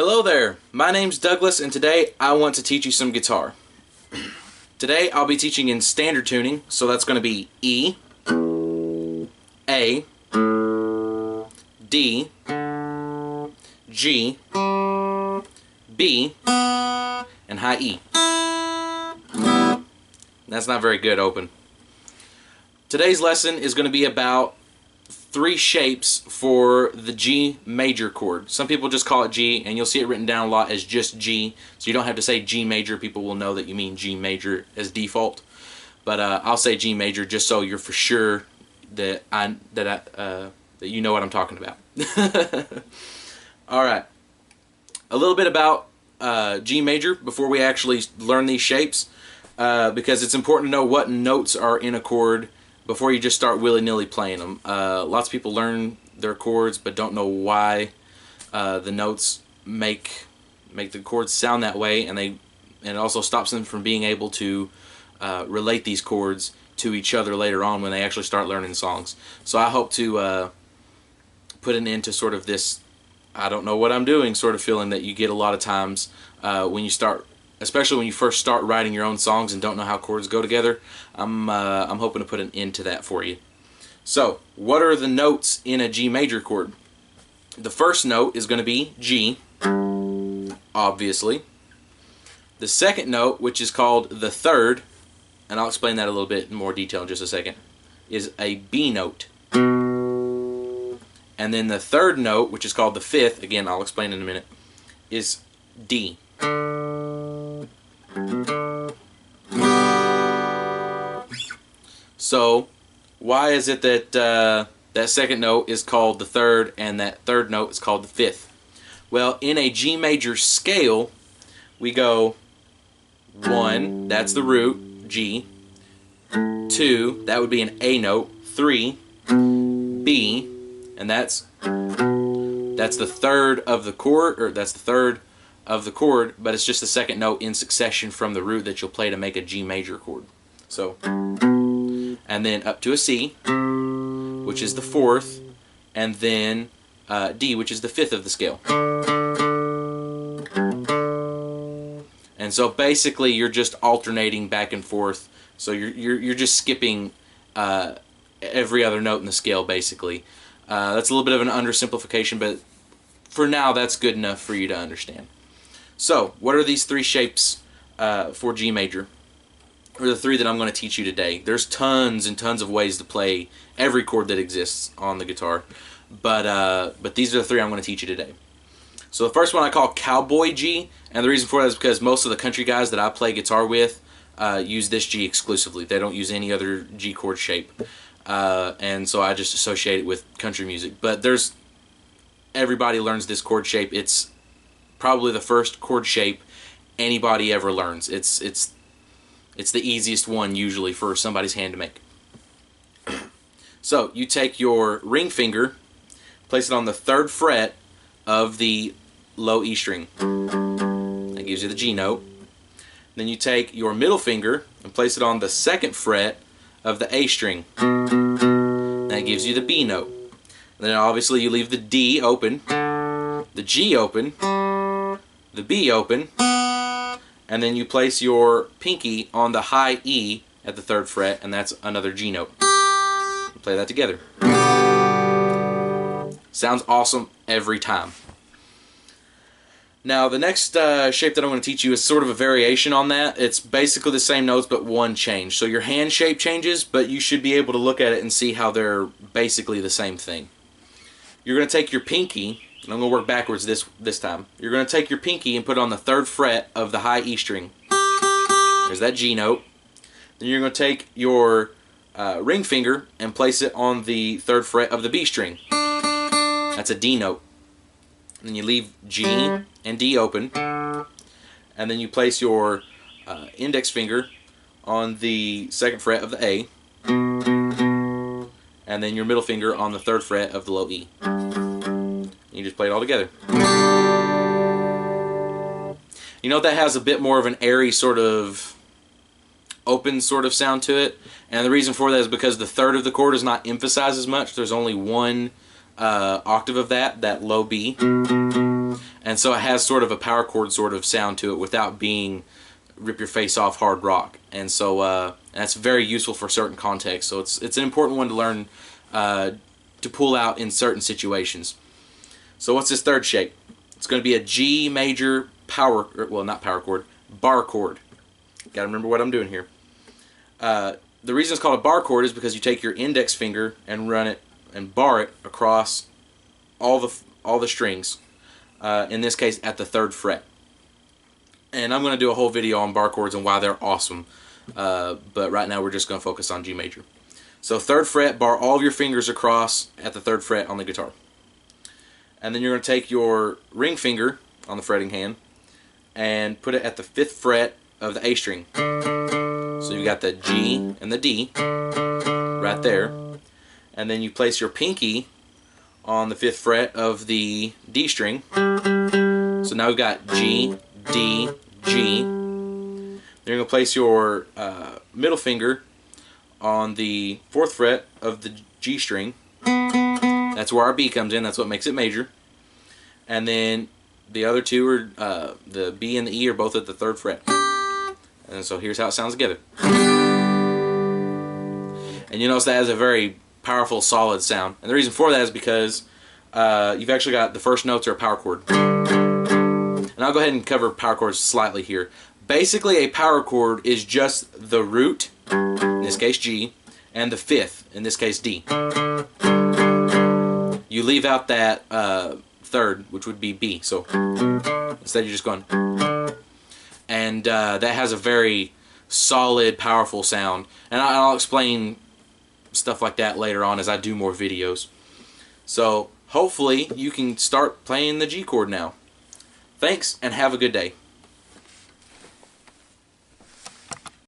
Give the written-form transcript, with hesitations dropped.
Hello there, my name's Douglas and today I want to teach you some guitar. Today I'll be teaching in standard tuning, so that's going to be E, A, D, G, B, and high E. That's not very good open. Today's lesson is going to be about three shapes for the G major chord. Some people just call it G, and you'll see it written down a lot as just G, so you don't have to say G major. People will know that you mean G major as default. But I'll say G major just so you're for sure that that you know what I'm talking about. All right, a little bit about G major before we actually learn these shapes, because it's important to know what notes are in a chord before you just start willy-nilly playing them. Lots of people learn their chords but don't know why the notes make the chords sound that way, and it also stops them from being able to relate these chords to each other later on when they actually start learning songs. So I hope to put an end to sort of this I don't know what I'm doing sort of feeling that you get a lot of times when you start, especially when you first start writing your own songs and don't know how chords go together. I'm hoping to put an end to that for you. So, what are the notes in a G major chord? The first note is going to be G, obviously. The second note, which is called the third, and I'll explain that a little bit in more detail in just a second, is a B note. And then the third note, which is called the fifth, again I'll explain in a minute, is D. So, why is it that that second note is called the third and that third note is called the fifth? Well, in a G major scale, we go 1, that's the root, G. 2, that would be an A note. 3, B, and that's the third of the chord, or that's the third of the chord, but it's just the second note in succession from the root that you'll play to make a G major chord. So, and then up to a C, which is the fourth, and then D, which is the fifth of the scale. And so basically you're just alternating back and forth. So you're just skipping every other note in the scale basically. That's a little bit of an undersimplification, but for now that's good enough for you to understand. So, what are these three shapes for G major? Or the three that I'm going to teach you today. There's tons and tons of ways to play every chord that exists on the guitar, but these are the three I'm going to teach you today. So the first one I call Cowboy G, and the reason for that is because most of the country guys that I play guitar with use this G exclusively. They don't use any other G chord shape, and so I just associate it with country music. But everybody learns this chord shape. It's probably the first chord shape anybody ever learns. It's the easiest one usually for somebody's hand to make. So you take your ring finger, place it on the third fret of the low E string. That gives you the G note. Then you take your middle finger and place it on the second fret of the A string. That gives you the B note. And then obviously you leave the D open, the G open, the B open, and then you place your pinky on the high E at the third fret, and that's another G note. You play that together. Sounds awesome every time. Now the next shape that I'm going to teach you is sort of a variation on that. It's basically the same notes but one change. So your hand shape changes, but you should be able to look at it and see how they're basically the same thing. You're going to take your pinky, and I'm going to work backwards this time. You're going to take your pinky and put it on the third fret of the high E string. There's that G note. Then you're going to take your ring finger and place it on the third fret of the B string. That's a D note. And then you leave G and D open. And then you place your index finger on the second fret of the A. And then your middle finger on the third fret of the low E. You just play it all together. You know, that has a bit more of an airy sort of open sort of sound to it, and the reason for that is because the third of the chord is not emphasized as much. There's only one octave of that low B, and so it has sort of a power chord sort of sound to it without being rip your face off hard rock. And so that's very useful for certain contexts. So it's an important one to learn to pull out in certain situations. So what's this third shape? It's going to be a G major power, well, not power chord, bar chord. Got to remember what I'm doing here. The reason it's called a bar chord is because you take your index finger and run it and bar it across all the strings. In this case, at the 3rd fret. And I'm going to do a whole video on bar chords and why they're awesome. But right now we're just going to focus on G major. So 3rd fret, bar all of your fingers across at the 3rd fret on the guitar. And then you're going to take your ring finger on the fretting hand and put it at the 5th fret of the A string. So you got the G and the D right there. And then you place your pinky on the 5th fret of the D string. So now we've got G, D, G. Then you're going to place your middle finger on the 4th fret of the G string. That's where our B comes in. That's what makes it major. And then the other two are the B and the E are both at the 3rd fret. And so here's how it sounds together. And you notice that has a very powerful, solid sound. And the reason for that is because you've actually got the first notes are a power chord. And I'll go ahead and cover power chords slightly here. Basically, a power chord is just the root, in this case G, and the 5th, in this case D. You leave out that 3rd, which would be B. So instead you're just going. And that has a very solid, powerful sound. And I'll explain stuff like that later on as I do more videos. So hopefully you can start playing the G chord now. Thanks, and have a good day.